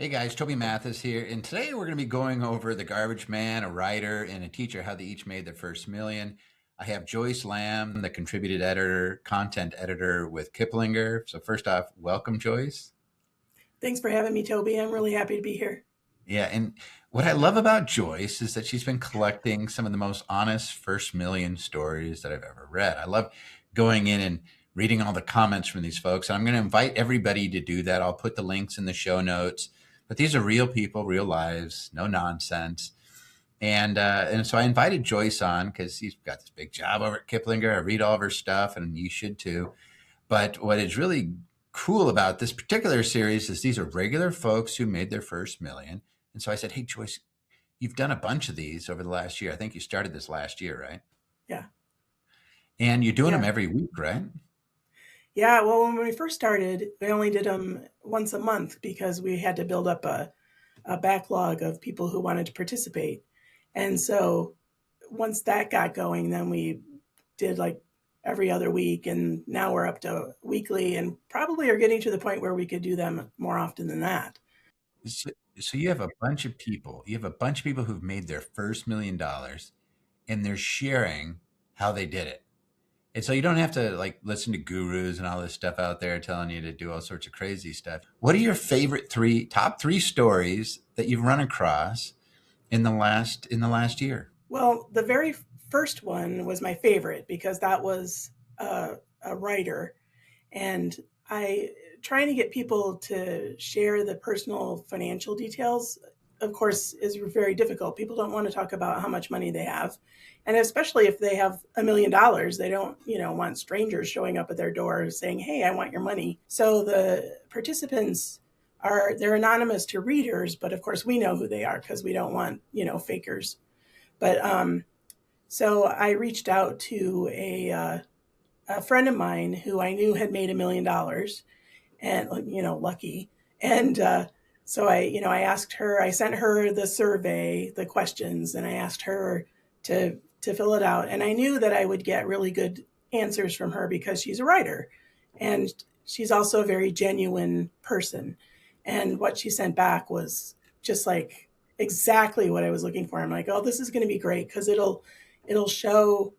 Hey guys, Toby Mathis here, and today we're going to be going over The Garbage Man, a writer, and a teacher, how they each made their first million. I have Joyce Lamb, the contributed editor, content editor with Kiplinger. So first off, welcome, Joyce. Thanks for having me, Toby. I'm really happy to be here. Yeah, and what I love about Joyce is that she's been collecting some of the most honest first million stories that I've ever read. I love going in and reading all the comments from these folks, and I'm going to invite everybody to do that. I'll put the links in the show notes. But these are real people, real lives, no nonsense. And so I invited Joyce on because she's got this big job over at Kiplinger. I read all of her stuff, and you should too. But what is really cool about this particular series is these are regular folks who made their first million. And so I said, "Hey, Joyce, you've done a bunch of these over the last year. I think you started this last year, right? Yeah. And you're doing them Yeah. every week, right?" Yeah. Well, when we first started, we only did them once a month because we had to build up a backlog of people who wanted to participate. And so once that got going, then we did like every other week. And now we're up to weekly and probably are getting to the point where we could do them more often than that. So, so you have a bunch of people. You have a bunch of people who've made their first $1 million, and they're sharing how they did it. And so you don't have to like listen to gurus and all this stuff out there telling you to do all sorts of crazy stuff. What are your favorite top three stories that you've run across in the last year? Well, the very first one was my favorite because that was a writer. And I trying to get people to share the personal financial details, of course, is very difficult. People don't want to talk about how much money they have. And especially if they have $1 million, they don't, want strangers showing up at their door saying, "Hey, I want your money." So the participants they're anonymous to readers, but of course we know who they are because we don't want, fakers. But so I reached out to a friend of mine who I knew had made $1 million, and lucky. And so I asked her. I sent her the survey, the questions, and I asked her to fill it out. And I knew that I would get really good answers from her because she's a writer, and she's also a very genuine person. And what she sent back was just like exactly what I was looking for. I'm like, oh, this is going to be great because it'll show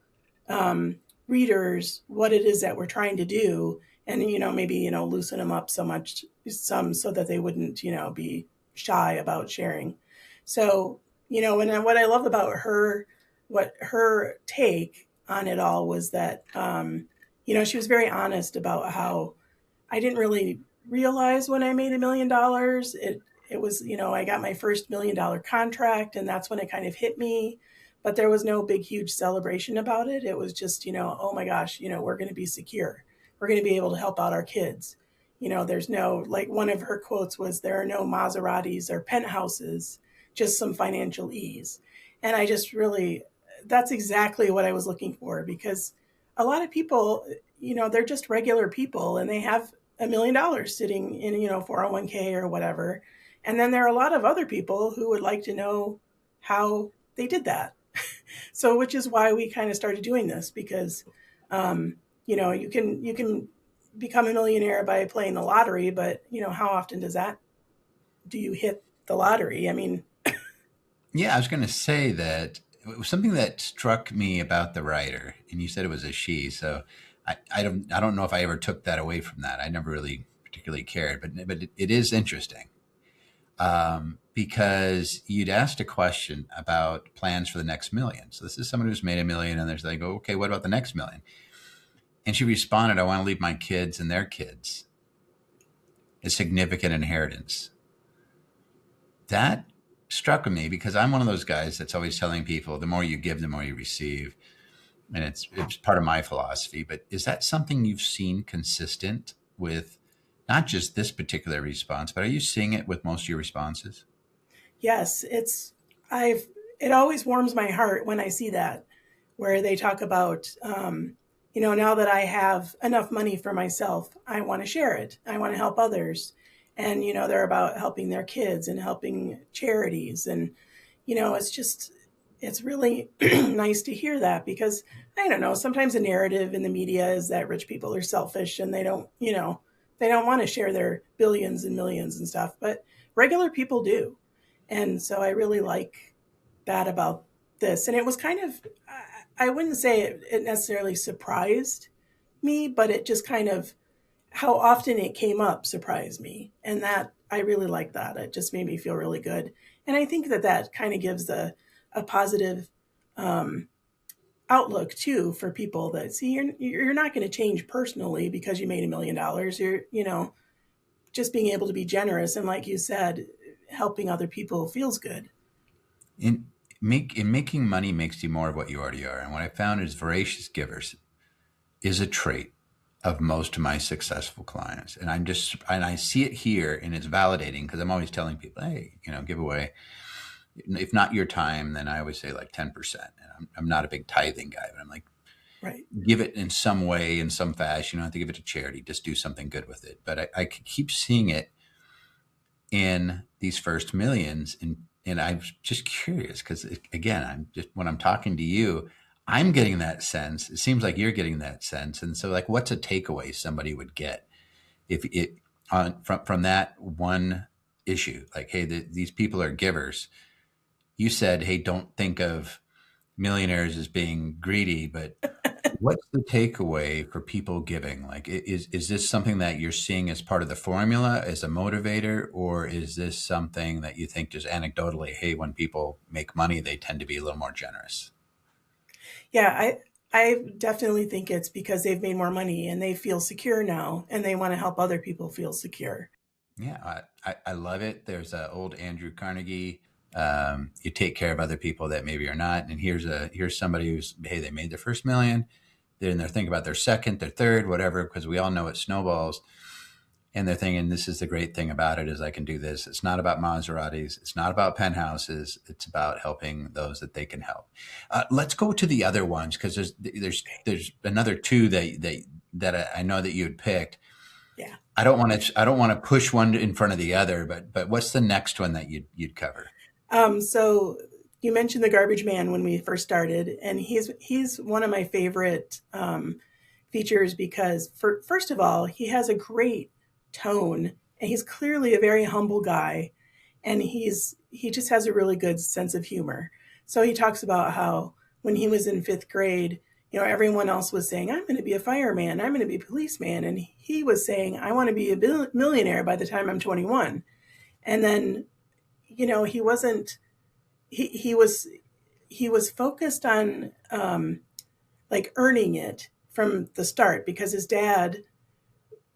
um, readers what it is that we're trying to do, and maybe loosen them up some so that they wouldn't be shy about sharing. So and what I love about her, what her take on it all was that she was very honest about how I didn't really realize when I made $1 million. It was, I got my first $1 million contract, and that's when it kind of hit me. But there was no big, huge celebration about it. It was just, oh my gosh, we're going to be secure. We're going to be able to help out our kids. There's no, like one of her quotes was, "There are no Maseratis or penthouses, just some financial ease." And I just really, that's exactly what I was looking for because a lot of people, they're just regular people and they have $1 million sitting in, 401k or whatever. And then there are a lot of other people who would like to know how they did that. So, which is why we kind of started doing this because, you can become a millionaire by playing the lottery, but how often do you hit the lottery? I mean, Yeah, I was going to say that it was something that struck me about the writer, and you said it was a she. So I don't know if I ever took that away from that. I never really particularly cared, but it is interesting because you'd asked a question about plans for the next million. So this is someone who's made a million, and there's like, okay, what about the next million? And she responded, "I want to leave my kids and their kids a significant inheritance." That struck me because I'm one of those guys that's always telling people the more you give, the more you receive. And it's part of my philosophy. But is that something you've seen consistent with not just this particular response, but are you seeing it with most of your responses? yes, I've, it always warms my heart when I see that, where they talk about, now that I have enough money for myself, I want to share it. I want to help others. And, they're about helping their kids and helping charities. And, it's really nice to hear that because I don't know, sometimes the narrative in the media is that rich people are selfish and they don't want to share their billions and millions and stuff. But regular people do. And so I really like that about this. And it was kind of, I wouldn't say it necessarily surprised me, but it just kind of, how often it came up surprised me. And that, I really like that. It just made me feel really good. And I think that that kind of gives a positive um, outlook too for people that see you're not going to change personally because you made $1 million. You're, just being able to be generous. And like you said, helping other people feels good. In making money makes you more of what you already are. And what I found is voracious givers is a trait of most of my successful clients. And I see it here, and it's validating because I'm always telling people, hey, give away, if not your time, then I always say like 10%. And I'm not a big tithing guy, but I'm like, Right. give it in some way, in some fashion. You don't have to give it to charity, just do something good with it. But I keep seeing it in these first millions. And I'm just curious because, again, when I'm talking to you, I'm getting that sense. It seems like you're getting that sense. And so, like, what's a takeaway somebody would get if it from that one issue? Like, hey, these people are givers. You said, hey, don't think of millionaires as being greedy, but what's the takeaway for people giving? Like, is this something that you're seeing as part of the formula, as a motivator, or is this something that you think just anecdotally, hey, when people make money, they tend to be a little more generous? Yeah, I definitely think it's because they've made more money and they feel secure now and they want to help other people feel secure. Yeah, I love it. There's a old Andrew Carnegie. You take care of other people that maybe are not. And here's somebody who's, hey, they made their first million. Then they're thinking about their second, their third, whatever, because we all know it snowballs. And they're thinking, this is the great thing about it is I can do this. It's not about Maseratis. It's not about penthouses. It's about helping those that they can help. Let's go to the other ones because there's another two that I know that you had picked. Yeah. I don't want to push one in front of the other, but what's the next one that you'd cover? So you mentioned the garbage man when we first started, and he's one of my favorite features because first of all, he has a great tone, and he's clearly a very humble guy, and he just has a really good sense of humor. So he talks about how when he was in fifth grade, everyone else was saying, I'm going to be a fireman, I'm going to be a policeman. And he was saying, I want to be a millionaire by the time I'm 21. And then, he wasn't, he was, he was focused on like earning it from the start because his dad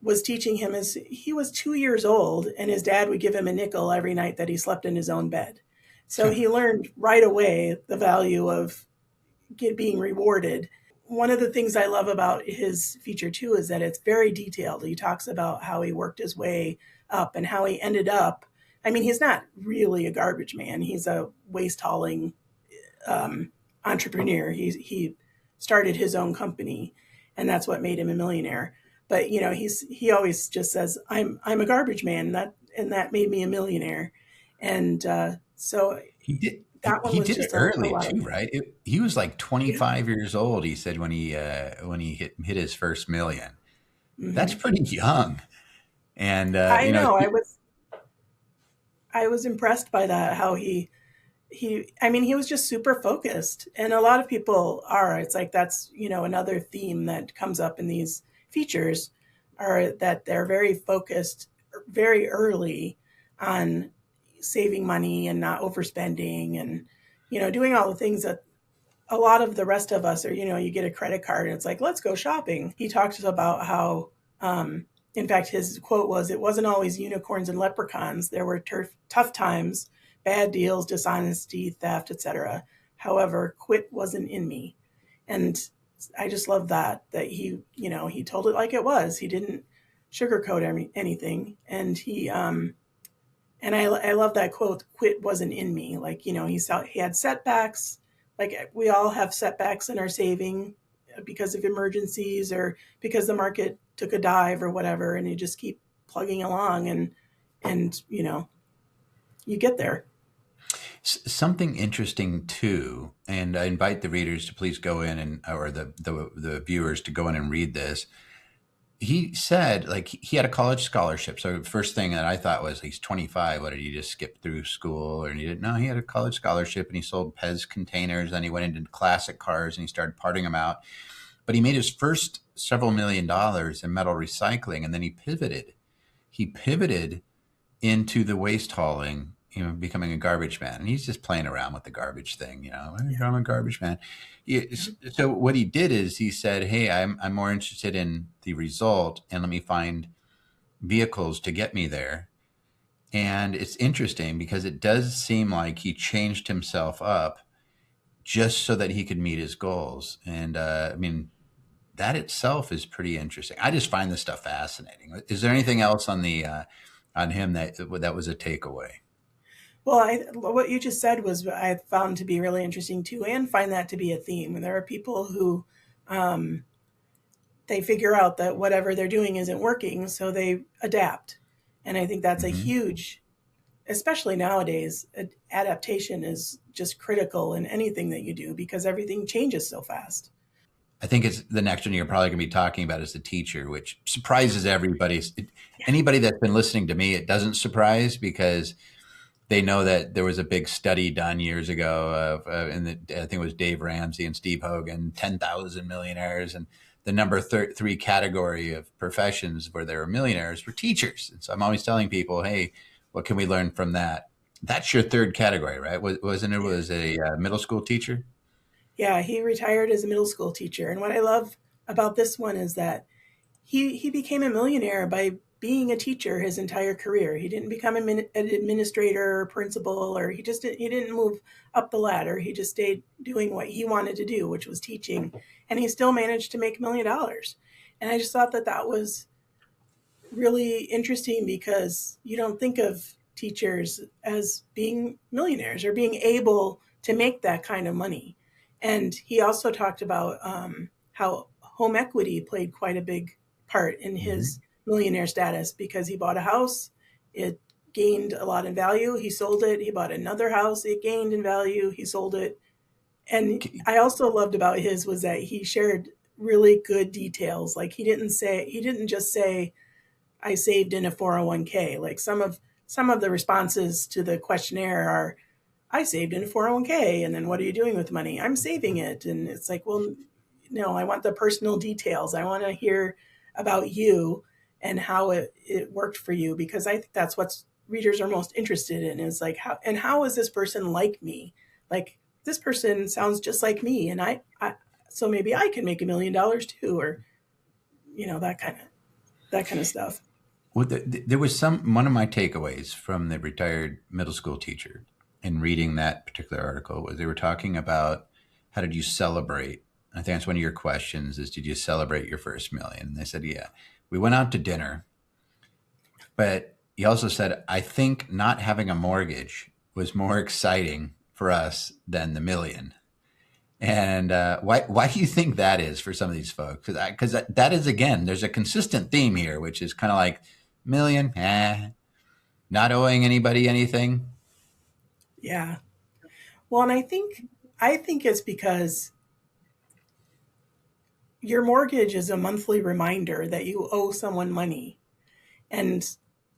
was teaching him as he was 2 years old, and his dad would give him a nickel every night that he slept in his own bed. So he learned right away the value of being rewarded. One of the things I love about his feature too is that it's very detailed. He talks about how he worked his way up and how he ended up. I mean, he's not really a garbage man. He's a waste hauling entrepreneur. He started his own company, and that's what made him a millionaire. But he always just says, I'm a garbage man, and that made me a millionaire." And so He did. that one He was did it just a early lot of too, right? He was like yeah. 25 years old. He said when he hit his first million. That's Hmm. pretty young. And I know. I was impressed by that. How I mean, he was just super focused, and a lot of people are. It's like that's another theme that comes up in these features, are that they're very focused very early on saving money and not overspending, and doing all the things that a lot of the rest of us are. You get a credit card and it's like, let's go shopping. He talks about how in fact, his quote was, it wasn't always unicorns and leprechauns. There were tough times, bad deals, dishonesty, theft, etc. However, quit wasn't in me. And I just love that he told it like it was. He didn't sugarcoat anything. And I love that quote, quit wasn't in me. Like, he had setbacks. Like we all have setbacks in our saving because of emergencies or because the market took a dive or whatever, and you just keep plugging along, and you get there. something interesting too, and I invite the readers to please go in or the viewers to go in and read this. he said like he had a college scholarship. So first thing that I thought was he's 25. What did he just skip through school? Or he didn't? No, he had a college scholarship and he sold Pez containers. Then he went into classic cars and he started parting them out. But he made his first several $1 million in metal recycling, and then he pivoted. He pivoted into the waste hauling, becoming a garbage man. And he's just playing around with the garbage thing, Yeah. I'm a garbage man. So what he did is he said, hey, I'm more interested in the result and let me find vehicles to get me there. And it's interesting because it does seem like he changed himself up just so that he could meet his goals. And I mean, that itself is pretty interesting. I just find this stuff fascinating. Is there anything else on him that was a takeaway? Well, what you just said was I found to be really interesting too, and find that to be a theme. And there are people who um, they figure out that whatever they're doing isn't working, so they adapt. And I think that's a Hmm. huge, especially nowadays, adaptation is just critical in anything that you do because everything changes so fast. I think it's the next one you're probably going to be talking about is the teacher, which surprises everybody. Anybody that's been listening to me, it doesn't surprise because they know that there was a big study done years ago of, I think it was Dave Ramsey and Steve Hogan, 10,000 millionaires, and the number three category of professions where there were millionaires were teachers. And so I'm always telling people, hey, what can we learn from that? That's your third category, right? Wasn't it? Yeah. Was a middle school teacher? Yeah, he retired as a middle school teacher. And what I love about this one is that he became a millionaire by being a teacher his entire career. He didn't become an administrator or principal, or he didn't move up the ladder. He just stayed doing what he wanted to do, which was teaching, and he still managed to make $1 million. And I just thought that that was really interesting because you don't think of teachers as being millionaires or being able to make that kind of money. And he also talked about how home equity played quite a big part in his Mm-hmm. millionaire status because he bought a house, it gained a lot in value, he sold it, he bought another house, it gained in value, he sold it. And I also loved about his was that he shared really good details. Like he didn't just say I saved in a 401k. Like some of the responses to the questionnaire are I saved in a 401k, and then what are you doing with money? I'm saving it. And it's like, well, no, I want the personal details. I want to hear about you and how it worked for you because I think that's what readers are most interested in is like how is this person like me? Like this person sounds just like me and I so maybe I can make $1 million too, or that kind of stuff. Well, there was one of my takeaways from the retired middle school teacher in reading that particular article was they were talking about how did you celebrate? I think that's one of your questions is did you celebrate your first million? And they said, yeah. We went out to dinner, but he also said, I think not having a mortgage was more exciting for us than the million. And why do you think that is for some of these folks? Because that is again, there's a consistent theme here, which is kind of like million, not owing anybody anything. Yeah. Well, and I think it's because your mortgage is a monthly reminder that you owe someone money. And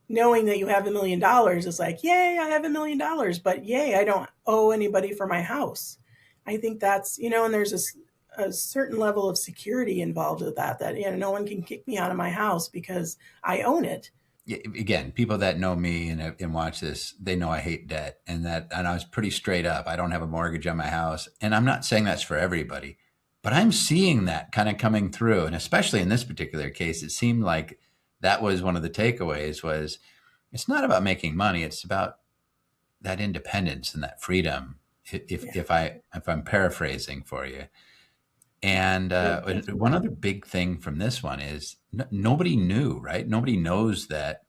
knowing that you have $1 million is like, yay, I have $1 million, but yay, I don't owe anybody for my house. I think that's, and there's a certain level of security involved with that, no one can kick me out of my house because I own it. Again, people that know me and watch this, they know I hate debt, and I was pretty straight up. I don't have a mortgage on my house, and I'm not saying that's for everybody, but I'm seeing that kind of coming through, and especially in this particular case, it seemed like that was one of the takeaways was it's not about making money, it's about that independence and that freedom. If Yeah. if I if I'm paraphrasing for you, and Yep, that's one other big thing from this one is nobody knew, right? Nobody knows that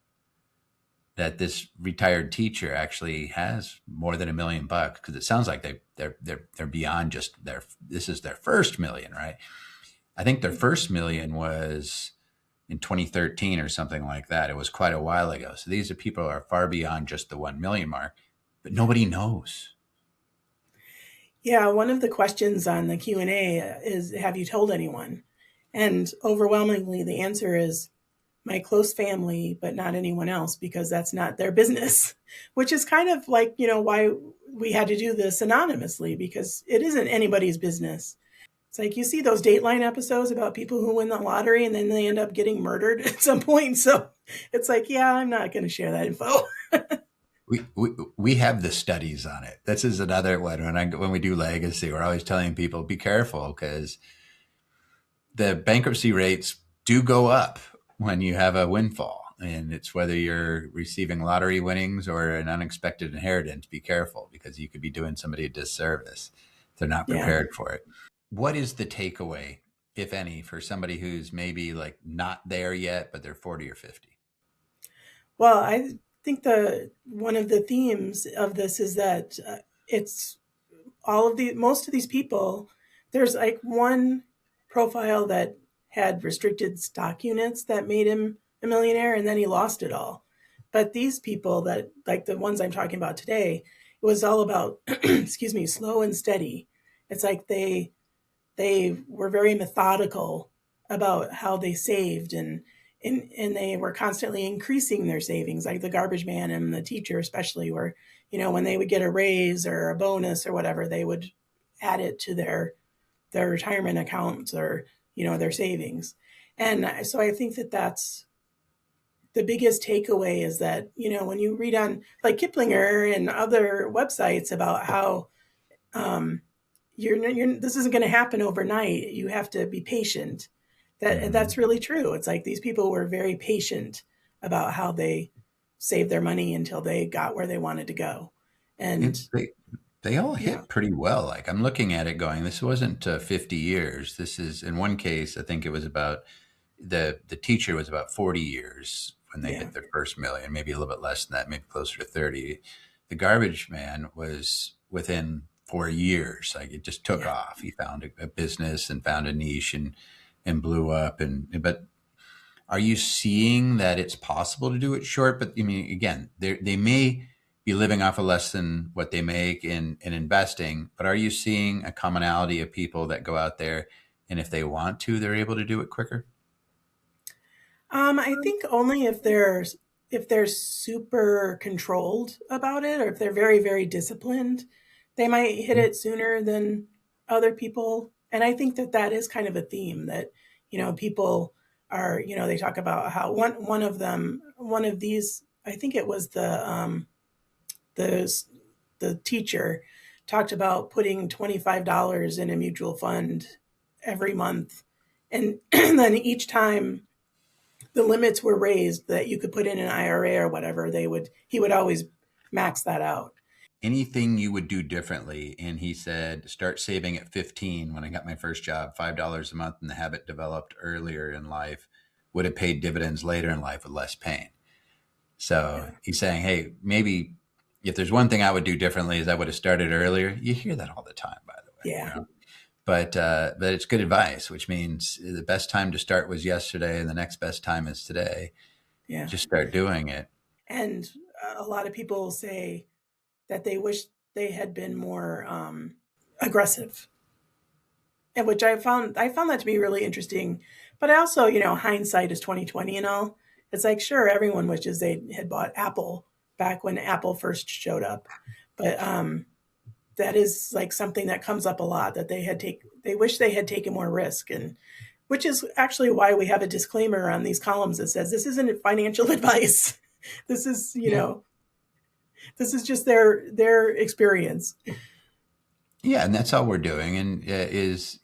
this retired teacher actually has more than $1 million because it sounds like they're beyond just their this is their first million, right? I think their first million was in 2013 or something like that. It was quite a while ago. So these are people who are far beyond just the 1 million mark, but nobody knows. Yeah, one of the questions on the Q&A is have you told anyone? And overwhelmingly, the answer is my close family, but not anyone else, because that's not their business, which is kind of like, why we had to do this anonymously, because it isn't anybody's business. It's like you see those Dateline episodes about people who win the lottery and then they end up getting murdered at some point. So it's like, yeah, I'm not going to share that info. We have the studies on it. This is another one. When we do legacy, we're always telling people be careful because the bankruptcy rates do go up when you have a windfall, and it's whether you're receiving lottery winnings or an unexpected inheritance. Be careful because you could be doing somebody a disservice. They're not Yeah. prepared for it. What is the takeaway, if any, for somebody who's maybe like not there yet, but they're 40 or 50? Well, I think one of the themes of this is that it's most of these people. There's like one profile that had restricted stock units that made him a millionaire, and then he lost it all. But these people that, like the ones I'm talking about today, it was all about excuse me, slow and steady. It's like they were very methodical about how they saved, and they were constantly increasing their savings, like the garbage man and the teacher especially, were, when they would get a raise or a bonus or whatever, they would add it to their retirement accounts, or their savings. And so I think that that's the biggest takeaway, is that when you read on like Kiplinger and other websites about how this isn't going to happen overnight. You have to be patient. That's really true. It's like these people were very patient about how they saved their money until they got where they wanted to go. And they all hit yeah, pretty well. Like I'm looking at it going, this wasn't 50 years. This is, in one case, I think it was about the teacher was about 40 years when they yeah, hit their first million, maybe a little bit less than that, maybe closer to 30. The garbage man was within 4 years. Like it just took yeah. off. He found a business and found a niche and blew up. But are you seeing that it's possible to do it short? But I mean, again, they may be living off of less than what they make in investing, but are you seeing a commonality of people that go out there and if they want to, they're able to do it quicker? I think only if they're super controlled about it, or if they're very, very disciplined, they might hit it sooner than other people. And I think that that is kind of a theme that, people are, they talk about how one of these, I think it was the the teacher talked about putting $25 in a mutual fund every month. And then each time the limits were raised that you could put in an IRA or whatever, he would always max that out. Anything you would do differently? And he said, start saving at 15 when I got my first job, $5 a month, and the habit developed earlier in life would have paid dividends later in life with less pain. So Yeah. he's saying, hey, maybe if there's one thing I would do differently is I would have started earlier. You hear that all the time, by the way, Yeah. but it's good advice, which means the best time to start was yesterday and the next best time is today. Yeah. Just start doing it. And a lot of people say that they wish they had been more aggressive, and which I found that to be really interesting. But I also, hindsight is 2020 and all. It's like, sure, everyone wishes they had bought Apple back when Apple first showed up, but that is like something that comes up a lot, that they wish they had taken more risk, and which is actually why we have a disclaimer on these columns that says this isn't financial advice. This is, Yeah. this is just their experience. Yeah, and that's all we're doing. And is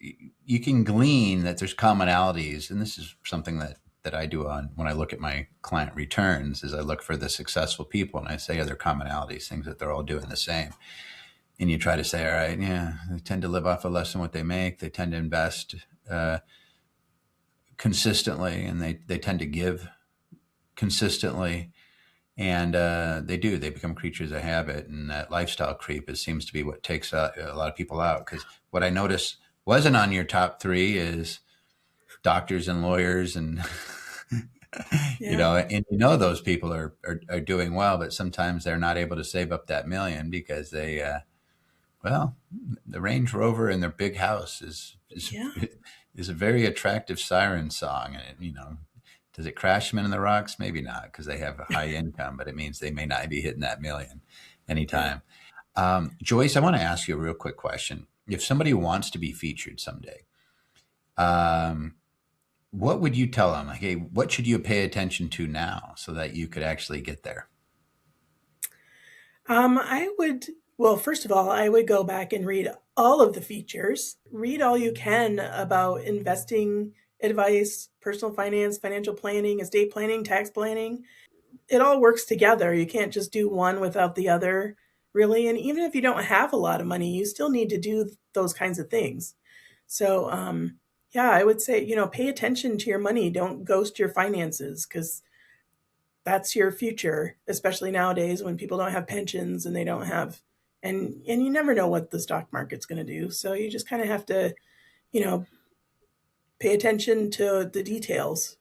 you can glean that there's commonalities, and this is something that I do on when I look at my client returns. Is I look for the successful people, and I say are there commonalities, things that they're all doing the same. And you try to say, all right, yeah, they tend to live off of less than what they make. They tend to invest consistently, and they tend to give consistently. And they become creatures of habit, and that lifestyle creep seems to be what takes a lot of people out. Because what I noticed wasn't on your top three is doctors and lawyers, and Yeah. and those people are doing well, but sometimes they're not able to save up that million because they the Range Rover and their big house is Yeah. is a very attractive siren song. And, does it crash them into the rocks? Maybe not, because they have a high income, but it means they may not be hitting that million Yeah. anytime. Joyce, I want to ask you a real quick question. If somebody wants to be featured someday, um, what would you tell them? Like, hey, what should you pay attention to now so that you could actually get there? I would, well, first of all, I would go back and read all of the features. Read all you can about investing advice, personal finance, financial planning, estate planning, tax planning. It all works together. You can't just do one without the other, really. And even if you don't have a lot of money, you still need to do those kinds of things. So, yeah, I would say, pay attention to your money. Don't ghost your finances because that's your future, especially nowadays when people don't have pensions and they don't have, and you never know what the stock market's going to do. So you just kind of have to, you know, pay attention to the details.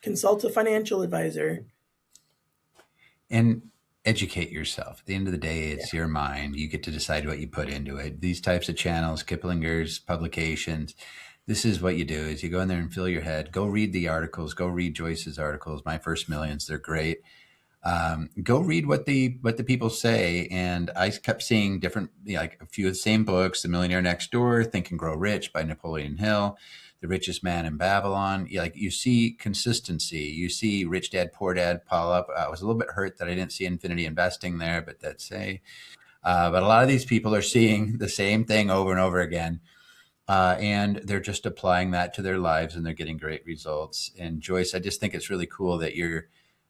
Consult a financial advisor. And educate yourself. At the end of the day, Yeah. it's your mind. You get to decide what you put into it. These types of channels, Kiplinger's publications, this is what you do is you go in there and fill your head. Go read the articles. Go read Joyce's articles. My First Millions, they're great. Go read what the people say. And I kept seeing different, like a few of the same books: The Millionaire Next Door, Think and Grow Rich by Napoleon Hill, The Richest Man in Babylon. Like, you see consistency. You see Rich Dad Poor Dad pile up. I was a little bit hurt that I didn't see Infinity Investing there, but but a lot of these people are seeing the same thing over and over again. And they're just applying that to their lives, and they're getting great results. And Joyce, I just think it's really cool that you're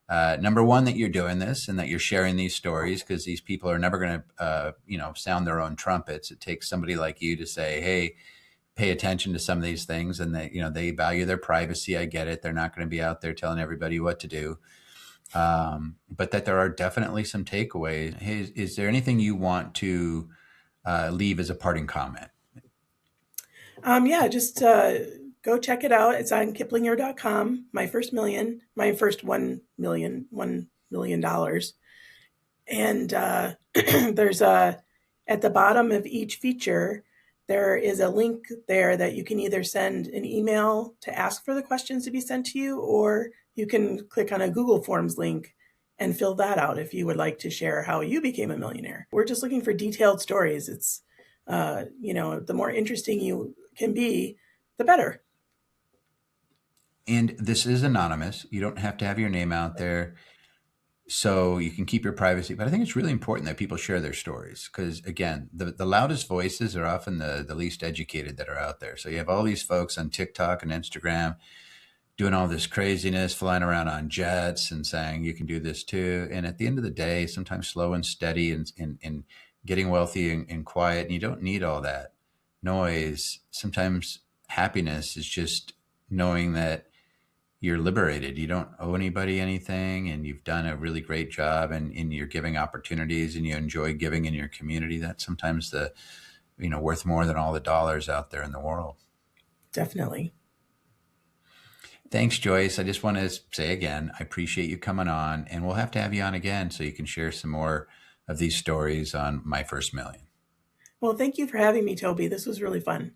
number one, that you're doing this and that you're sharing these stories, because these people are never going to, sound their own trumpets. It takes somebody like you to say, hey, pay attention to some of these things, and that, they value their privacy. I get it. They're not going to be out there telling everybody what to do. But that there are definitely some takeaways. Hey, is there anything you want to leave as a parting comment? Yeah, just go check it out. It's on kiplinger.com. My first million, my first 1 million dollars. And there's at the bottom of each feature, there is a link there that you can either send an email to ask for the questions to be sent to you, or you can click on a Google Forms link and fill that out if you would like to share how you became a millionaire. We're just looking for detailed stories. It's, the more interesting you can be, the better. And this is anonymous. You don't have to have your name out there, so you can keep your privacy. But I think it's really important that people share their stories, because, again, the loudest voices are often the least educated that are out there. So you have all these folks on TikTok and Instagram doing all this craziness, flying around on jets and saying you can do this too. And at the end of the day, sometimes slow and steady and getting wealthy and quiet. And you don't need all that noise. Sometimes happiness is just knowing that you're liberated. You don't owe anybody anything, and you've done a really great job, and you're giving opportunities, and you enjoy giving in your community. That's sometimes worth more than all the dollars out there in the world. Definitely. Thanks, Joyce. I just want to say again, I appreciate you coming on, and we'll have to have you on again so you can share some more of these stories on My First Million. Well, thank you for having me, Toby. This was really fun.